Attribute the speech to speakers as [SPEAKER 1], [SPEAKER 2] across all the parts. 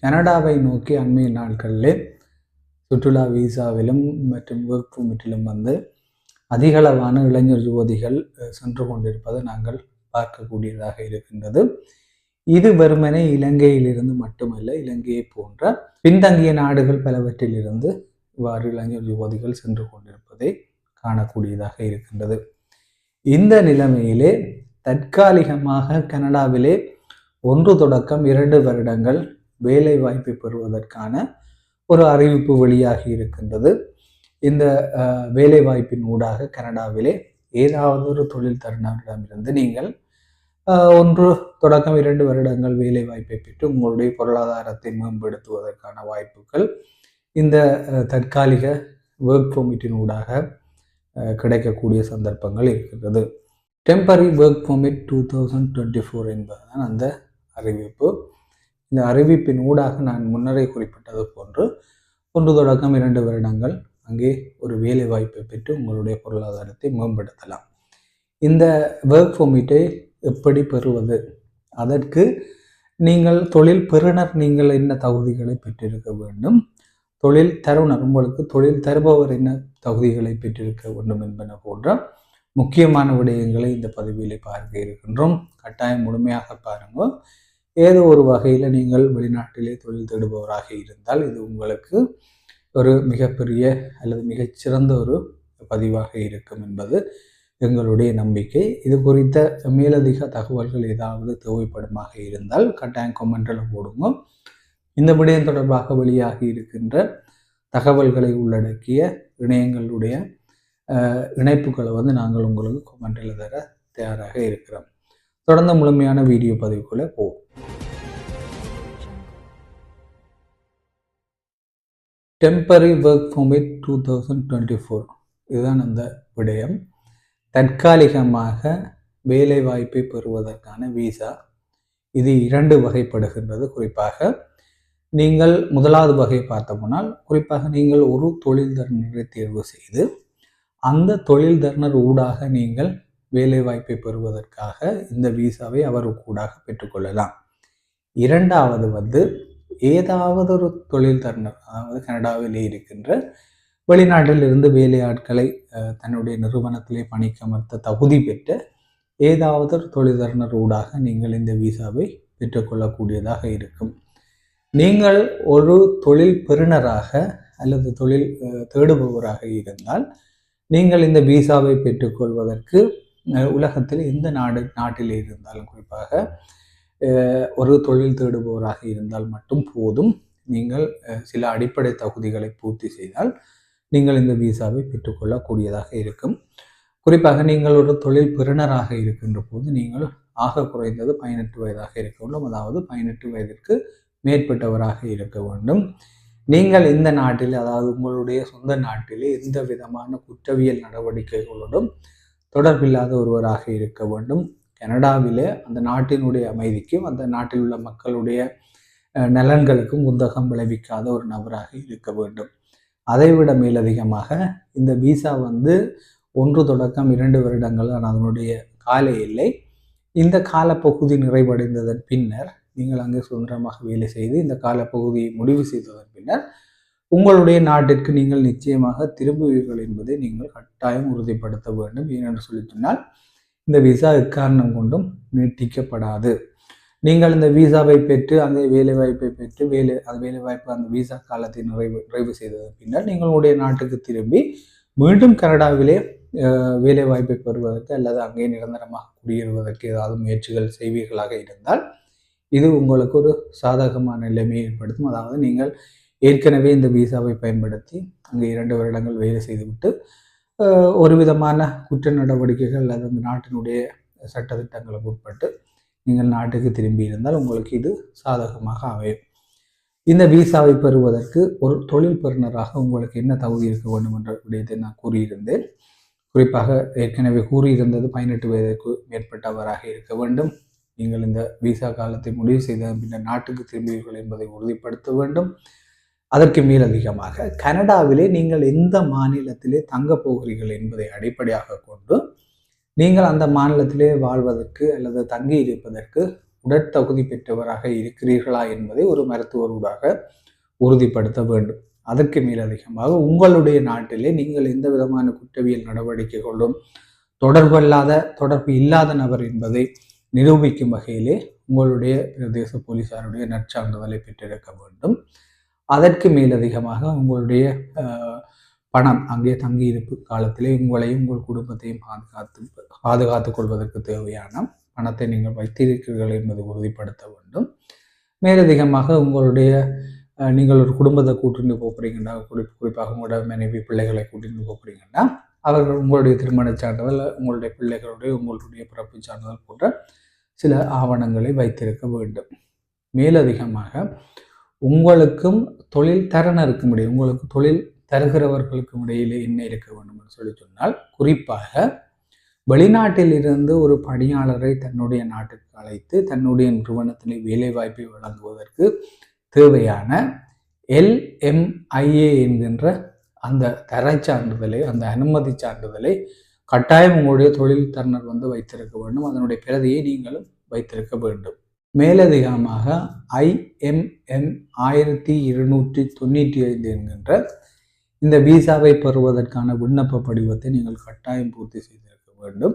[SPEAKER 1] கனடாவை நோக்கி அண்மைய நாட்களிலே சுற்றுலா வீசாவிலும் மற்றும் ஒர்க் பெர்மிட்டிலும் வந்து அதிகளவான இளைஞர் யுவதிகள் சென்று கொண்டிருப்பதை நாங்கள் பார்க்கக்கூடியதாக இருக்கின்றது. இது வெறுமனே இலங்கையிலிருந்து மட்டுமல்ல, இலங்கையை போன்ற பின்தங்கிய நாடுகள் பலவற்றிலிருந்து இவ்வாறு இளைஞர் யுவதிகள் சென்று கொண்டிருப்பதை காணக்கூடியதாக இருக்கின்றது. இந்த நிலைமையிலே தற்காலிகமாக கனடாவிலே 1 தொடக்கம் 2 வருடங்கள் வேலை வாய்ப்பை பெறுவதற்கான ஒரு அறிவிப்பு வெளியாகி இருக்கின்றது. இந்த வேலை வாய்ப்பின் ஊடாக கனடாவிலே ஏதாவது ஒரு தொழில் தருணரிடமிருந்து நீங்கள் 1 தொடக்கம் 2 வருடங்கள் வேலை வாய்ப்பை பெற்று உங்களுடைய பொருளாதாரத்தை மேம்படுத்துவதற்கான வாய்ப்புகள் இந்த தற்காலிக ஒர்க் பெர்மிட்டின் ஊடாக கிடைக்கக்கூடிய சந்தர்ப்பங்கள் இருக்கின்றது. டெம்பரரி ஒர்க் பெர்மிட் 2024 என்பதுதான் அந்த அறிவிப்பு. இந்த அறிவிப்பின் ஊடாக நான் முன்னரே குறிப்பிட்டது போன்று 1 தொடக்கம் 2 வருடங்கள் அங்கே ஒரு வேலை வாய்ப்பை பெற்று உங்களுடைய பொருளாதாரத்தை மேம்படுத்தலாம். இந்த ஒர்க் பெர்மிட்டை எப்படி பெறுவது? அதற்கு நீங்கள் தொழில் பெறுநர் நீங்கள் என்ன தகுதிகளை பெற்றிருக்க வேண்டும், தொழில் தருணர் உங்களுக்கு தொழில் தருபவர் என்ன தகுதிகளை பெற்றிருக்க வேண்டும் என்பன போன்ற முக்கியமான விடயங்களை இந்த பதிவிலே பார்க்க இருக்கின்றோம். கட்டாயம் முழுமையாக பாருங்கள். ஏதோ ஒரு வகையில் நீங்கள் வெளிநாட்டிலே தொழில் தேடுபவராக இருந்தால் இது உங்களுக்கு ஒரு மிகப்பெரிய அல்லது மிகச்சிறந்த ஒரு பதிவாக இருக்கும் என்பது எங்களுடைய நம்பிக்கை. இது குறித்த மேலதிக தகவல்கள் ஏதாவது தேவைப்படுமாக இருந்தால் கட்டாயம் கமெண்டில் போடுங்க. இந்த விடயம் தொடர்பாக வெளியாகி இருக்கின்ற தகவல்களை உள்ளடக்கிய இணையங்களுடைய இணைப்புகளை வந்து நாங்கள் உங்களுக்கு கமெண்டில் தர தயாராக இருக்கிறோம். தொடர்ந்து முழுமையான வீடியோ பதிவுக்குள்ளே போவோம். டெம்பரரி ஒர்க் பெர்மிட் 2024 இதுதான் அந்த விடயம். தற்காலிகமாக வேலை வாய்ப்பை பெறுவதற்கான வீசா. இது 2 வகைப்படுகின்றது. குறிப்பாக நீங்கள் முதலாவது வகை பார்த்தோம்னால், குறிப்பாக நீங்கள் ஒரு தொழில் தருணரை தேர்வு செய்து அந்த தொழில் தருணர் ஊடாக நீங்கள் வேலை வாய்ப்பை பெறுவதற்காக இந்த வீசாவை அவருக்கு ஊடாக பெற்றுக்கொள்ளலாம். இரண்டாவது வந்து ஏதாவது ஒரு தொழில் தருணர், அதாவது கனடாவிலே இருக்கின்ற வெளிநாட்டில் இருந்து வேலையாட்களை தன்னுடைய நிறுவனத்திலே பணிக்கமர்த்த தகுதி பெற்ற ஏதாவது ஒரு தொழில் தருணர் ஊடாக நீங்கள் இந்த வீசாவை பெற்றுக்கொள்ளக்கூடியதாக இருக்கும். நீங்கள் ஒரு தொழில் பெறுநராக அல்லது தொழில் தேடுபவராக இருந்தால் நீங்கள் இந்த வீசாவை பெற்றுக்கொள்வதற்கு உலகத்தில் எந்த நாட்டில் இருந்தாலும், குறிப்பாக ஒரு தொழில் தேடுபவராக இருந்தால் மட்டும் போதும். நீங்கள் சில அடிப்படை தகுதிகளை பூர்த்தி செய்தால் நீங்கள் இந்த வீசாவை பெற்றுக்கொள்ளக்கூடியதாக இருக்கும். குறிப்பாக நீங்கள் ஒரு தொழில் பெறுநராக இருக்கின்ற போது நீங்கள் ஆக குறைந்தது 18 வயதாக இருக்க வேண்டும். அதாவது 18 வயதிற்கு மேற்பட்டவராக இருக்க வேண்டும். நீங்கள் இந்த நாட்டில், அதாவது உங்களுடைய சொந்த நாட்டிலே எந்த விதமான குற்றவியல் நடவடிக்கைகளோடும் தொடர்பில்லாத ஒருவராக இருக்க வேண்டும். கனடாவிலே அந்த நாட்டினுடைய அமைதிக்கும் அந்த நாட்டில் உள்ள மக்களுடைய நலன்களுக்கும் குந்தகம் விளைவிக்காத ஒரு நபராக இருக்க வேண்டும். அதைவிட மேலதிகமாக இந்த வீசா வந்து 1 தொடக்கம் 2 வருடங்கள் அதனுடைய கால எல்லை. இந்த காலப்பகுதி நிறைவடைந்ததன் பின்னர் நீங்கள் அங்கே சுதந்திரமாக வேலை செய்து இந்த காலப்பகுதியை முடிவு செய்ததன் பின்னர் உங்களுடைய நாட்டிற்கு நீங்கள் நிச்சயமாக திரும்புவீர்கள் என்பதை நீங்கள் கட்டாயம் உறுதிப்படுத்த வேண்டும். ஏனென்று சொல்லி சொன்னால் இந்த விசா எக்காரணம் கொண்டும் நீட்டிக்கப்படாது. நீங்கள் இந்த வீசாவை பெற்று அந்த வேலைவாய்ப்பை பெற்று வேலைவாய்ப்பு அந்த வீசா காலத்தை நிறைவு செய்ததன் பின்னர் நீங்களுடைய நாட்டுக்கு திரும்பி மீண்டும் கனடாவிலே வேலைவாய்ப்பை பெறுவதற்கு அல்லது அங்கே நிரந்தரமாக குடியேறுவதற்கு ஏதாவது முயற்சிகள் செய்வீர்களாக இருந்தால் இது உங்களுக்கு ஒரு சாதகமான நிலைமையை ஏற்படுத்தும். அதாவது நீங்கள் ஏற்கனவே இந்த வீசாவை பயன்படுத்தி அங்கே 2 வருடங்கள் வேலை செய்துவிட்டு ஒரு விதமான குற்ற நடவடிக்கைகள் அல்லது அந்த நாட்டினுடைய சட்டத்திட்டங்களுக்கு உட்பட்டு நீங்கள் நாட்டுக்கு திரும்பி இருந்தால் உங்களுக்கு இது சாதகமாக அமையும். இந்த வீசாவை பெறுவதற்கு ஒரு தொழில் பெறுநராக உங்களுக்கு என்ன தகுதி இருக்க வேண்டும் என்ற விடயத்தை நான் கூறியிருந்தேன். குறிப்பாக ஏற்கனவே கூறியிருந்தது 18 வயதுக்கு மேற்பட்டவராக இருக்க வேண்டும். நீங்கள் இந்த வீசா காலத்தை முடிவு செய்த பின்னர் நாட்டுக்கு திரும்புவீர்கள் என்பதை உறுதிப்படுத்த வேண்டும். அதற்கு மேலதிகமாக கனடாவிலே நீங்கள் எந்த மாநிலத்திலே தங்கப் போகிறீர்கள் என்பதை அடிப்படையாக கொண்டு நீங்கள் அந்த மாநிலத்திலே வாழ்வதற்கு அல்லது தங்கி இருப்பதற்கு உடற்தகுதி பெற்றவராக இருக்கிறீர்களா என்பதை ஒரு மருத்துவரூடாக உறுதிப்படுத்த வேண்டும். அதற்கு மேலதிகமாக உங்களுடைய நாட்டிலே நீங்கள் எந்த விதமான குற்றவியல் நடவடிக்கைகளும் தொடர்பு இல்லாத நபர் என்பதை நிரூபிக்கும் வகையிலே உங்களுடைய பிரதேச போலீசாருடைய நற்சான்றிதழை பெற்றிருக்க வேண்டும். அதற்கு மேலதிகமாக உங்களுடைய பணம் அங்கே தங்கியிருப்பு காலத்திலே உங்களையும் உங்கள் குடும்பத்தையும் பாதுகாத்துக் கொள்வதற்கு தேவையான பணத்தை நீங்கள் வைத்திருக்கிறீர்கள் என்பதை உறுதிப்படுத்த வேண்டும். மேலதிகமாக உங்களுடைய நீங்கள் ஒரு குடும்பத்தை கூட்டிட்டு போகிறீங்கன்னா, குறிப்பாக உங்களோட மனைவி பிள்ளைகளை கூட்டிட்டு போகிறீங்கன்னா, அவர்கள் உங்களுடைய திருமண சான்றிதழ், உங்களுடைய உங்களுடைய பிறப்பு சான்றிதழ் போன்ற சில ஆவணங்களை வைத்திருக்க வேண்டும். மேலதிகமாக உங்களுக்கும் தொழில் தரனருக்கும் இடையே, உங்களுக்கு தொழில் தருகிறவர்களுக்கும் இடையிலே என்ன இருக்க வேண்டும் என்று சொன்னால், குறிப்பாக வெளிநாட்டில் இருந்து ஒரு பணியாளரை தன்னுடைய நாட்டுக்கு அழைத்து தன்னுடைய நிறுவனத்திலே வேலை வாய்ப்பை வழங்குவதற்கு தேவையான LMIA என்கின்ற அந்த தர சான்றிதழை, அந்த அனுமதி சான்றிதழை கட்டாயம் உங்களுடைய தொழில் தரனர் வைத்திருக்க வேண்டும். அதனுடைய பிரதியை நீங்களும் வைத்திருக்க வேண்டும். மேலதிகமாக IMM 1295 என்கின்ற இந்த விசாவை பெறுவதற்கான விண்ணப்ப படிவத்தை நீங்கள் கட்டாயம் பூர்த்தி செய்திருக்க வேண்டும்.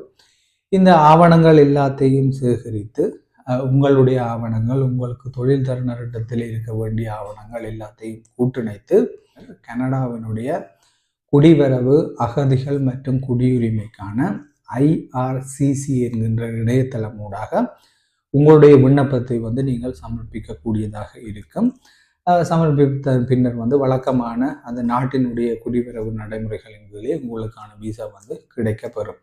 [SPEAKER 1] இந்த ஆவணங்கள் எல்லாத்தையும் சேகரித்து உங்களுடைய ஆவணங்கள், உங்களுக்கு தொழில் தருணரிடத்தில் இருக்க வேண்டிய ஆவணங்கள் எல்லாத்தையும் கூட்டிணைத்து கனடாவினுடைய குடிவரவு, அகதிகள் மற்றும் குடியுரிமைக்கான IRCC என்கின்ற இணையதளம் ஊடாக உங்களுடைய விண்ணப்பத்தை நீங்கள் சமர்ப்பிக்கக்கூடியதாக இருக்கும். சமர்ப்பித்த பின்னர் வழக்கமான அந்த நாட்டினுடைய குடிவரவு நடைமுறைகளின் கீழே உங்களுக்கான விசா கிடைக்கப்பெறும்.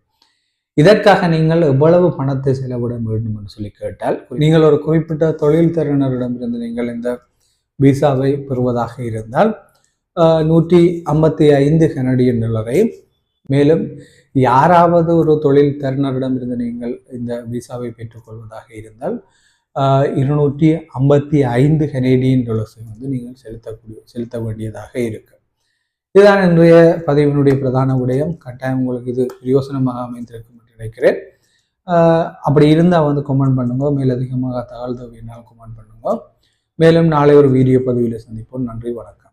[SPEAKER 1] இதற்காக நீங்கள் எவ்வளவு பணத்தை செலவிட வேண்டும் என்று சொல்லி கேட்டால், நீங்கள் ஒரு குறிப்பிட்ட தொழில் தருணரிடமிருந்து நீங்கள் இந்த விசாவை பெறுவதாக இருந்தால் $155 கனடியன் டாலரையும், மேலும் யாராவது ஒரு தொழில் தருணரிடமிருந்து நீங்கள் இந்த விசாவை பெற்றுக்கொள்வதாக இருந்தால் $255 கனேடியன் டாலர்ஸை நீங்கள் செலுத்த வேண்டியதாக இருக்கு. இதுதான் இன்றைய பதிவினுடைய பிரதான விடயம். கட்டாயம் உங்களுக்கு இது பிரயோசனமாக அமைந்திருக்கும் என்று நினைக்கிறேன். அப்படி இருந்தால் கமெண்ட் பண்ணுங்க. மேலதிகமாக தகவல் தேவையினால் கமெண்ட் பண்ணுங்க. மேலும் நாளை ஒரு வீடியோ பதிவில் சந்திப்போம். நன்றி, வணக்கம்.